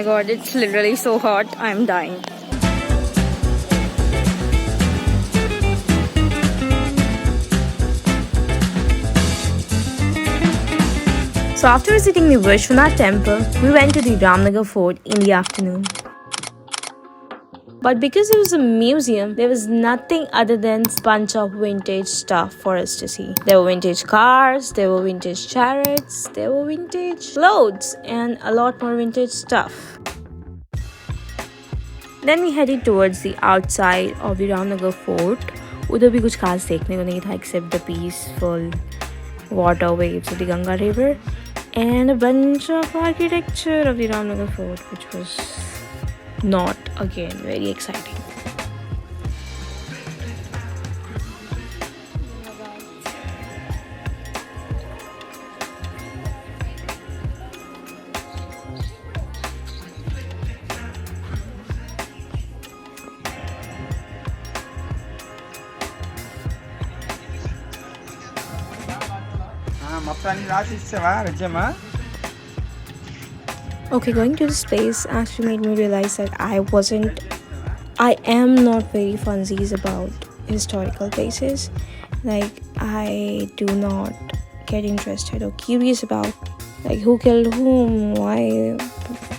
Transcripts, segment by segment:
my god, it's literally so hot. I'm dying. So after visiting the Vishwanath temple, we went to the Ramnagar fort in the afternoon. But because it was a museum, there was nothing other than a bunch of vintage stuff for us to see. There were vintage cars, there were vintage chariots, there were vintage clothes, and a lot more vintage stuff. Then we headed towards the outside of the Ramnagar fort. उधर भी कुछ खास देखने को नहीं था except the peaceful water waves of the Ganga river and a bunch of architecture of the Ramnagar fort, which was not again very exciting. Okay, going to this place actually made me realize that I am not very funsies about historical places. Like, I do not get interested or curious about like who killed whom, why,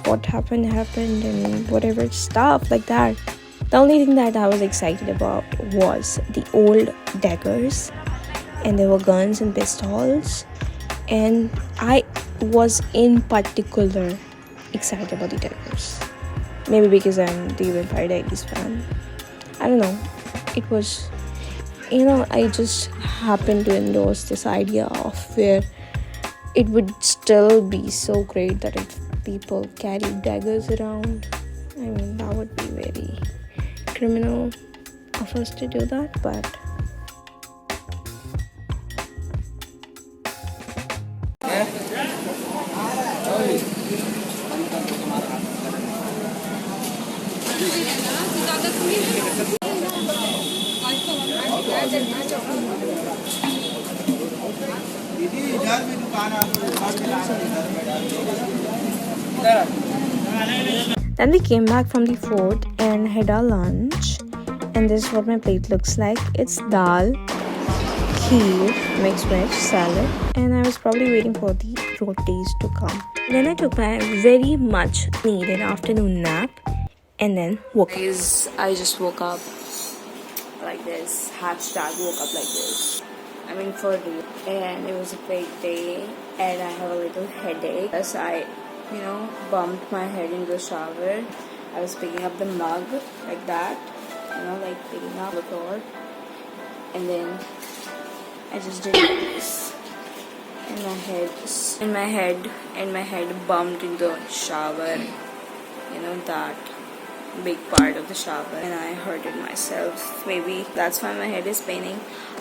what happened, and whatever stuff like that. The only thing that I was excited about was the old daggers, and there were guns and pistols, and I was in particular excited about the daggers. Maybe because I'm the Vampire Diaries fan. I don't know. It was, I just happened to endorse this idea of where it would still be so great that if people carried daggers around. I mean, that would be very criminal of us to do that, but then we came back from the fort and had our lunch, and this is what my plate looks like. It's dal, kheer, mixed veg, salad, and I was probably waiting for the rotis to come. Then I took my very much needed afternoon nap and then woke up. I just woke up like this. Hashtag woke up like this. I mean, for real. And it was a big day and I have a little headache. As I, bumped my head in the shower. I was picking up the mug like that. Like picking up the floor. And then I just did this. And my head bumped in the shower. That big part of the shower, and I hurted myself. Maybe that's why my head is paining.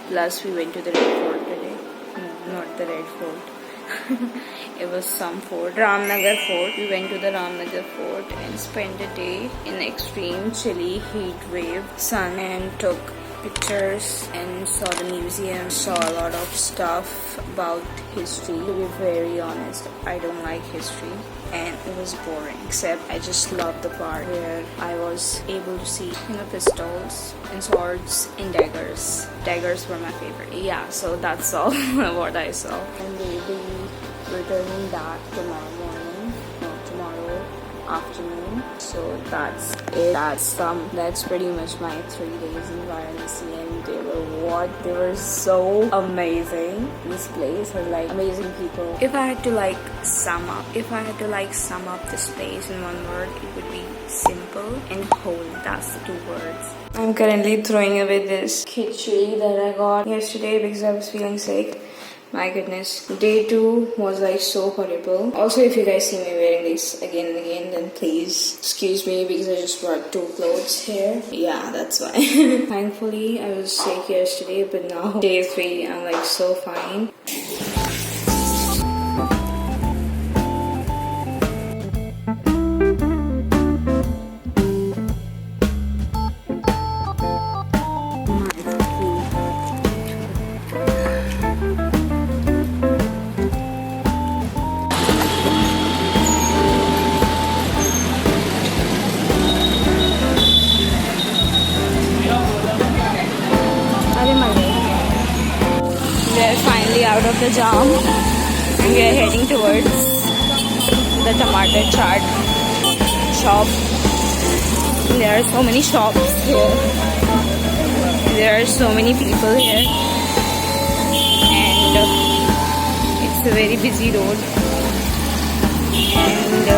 Plus we went to the Red Fort today. No, not the Red Fort. It was some fort, Ramnagar fort. We went to the Ramnagar fort and spent a day in extreme chilly heat wave sun and took pictures and saw the museum, saw a lot of stuff about history. To be very honest, I don't like history and it was boring, except I just loved the part where I was able to see pistols and swords and daggers. Daggers were my favorite. Yeah, so that's all what I saw. And we'll be returning back tomorrow morning, tomorrow afternoon. So that's it. That's pretty much my 3 days in Varanasi, and they were so amazing. This place has like amazing people. If I had to sum up this place in one word, it would be simple and whole. That's the 2 words. I'm currently throwing away this khichdi that I got yesterday because I was feeling sick. My goodness, day 2 was so horrible. Also, if you guys see me wearing this again and again, then please excuse me because I just brought 2 clothes here. Yeah, that's why. Thankfully, I was sick yesterday, but now day 3, I'm so fine. the jam and we are heading towards the Tamatar Chaat shop. There are so many shops here. There are so many people here. And it's a very busy road. And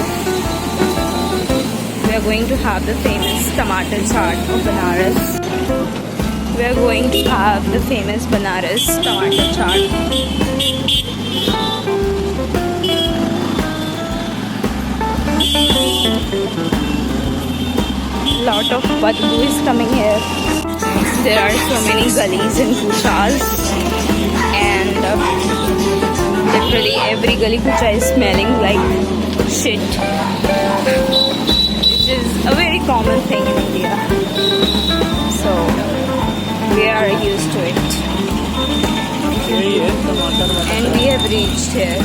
we are going to have the famous Tamatar Chaat of Banaras. We are going to have the famous Banaras Tamatar Chaat. Lot of badbu is coming here. There are so many gullies and kuchas, and literally every gully kucha is smelling like shit, which is a very common thing in India. So we are used to it. And we have reached here.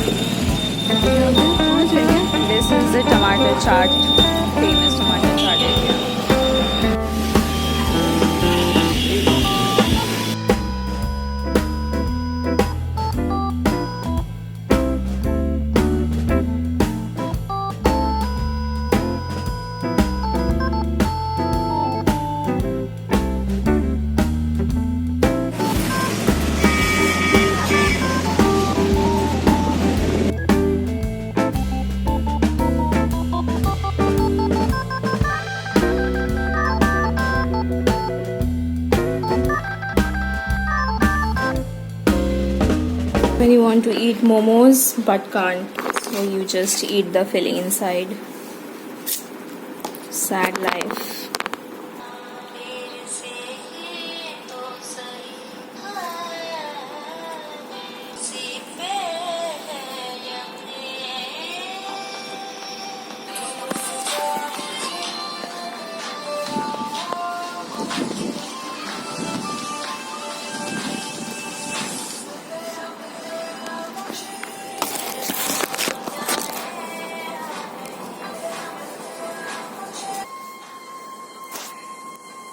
This is the Tamatar Chaat, famous Tamatar Chaat area. When you want to eat momos but can't, so you just eat the filling inside. Sad life.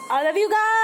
I love you guys.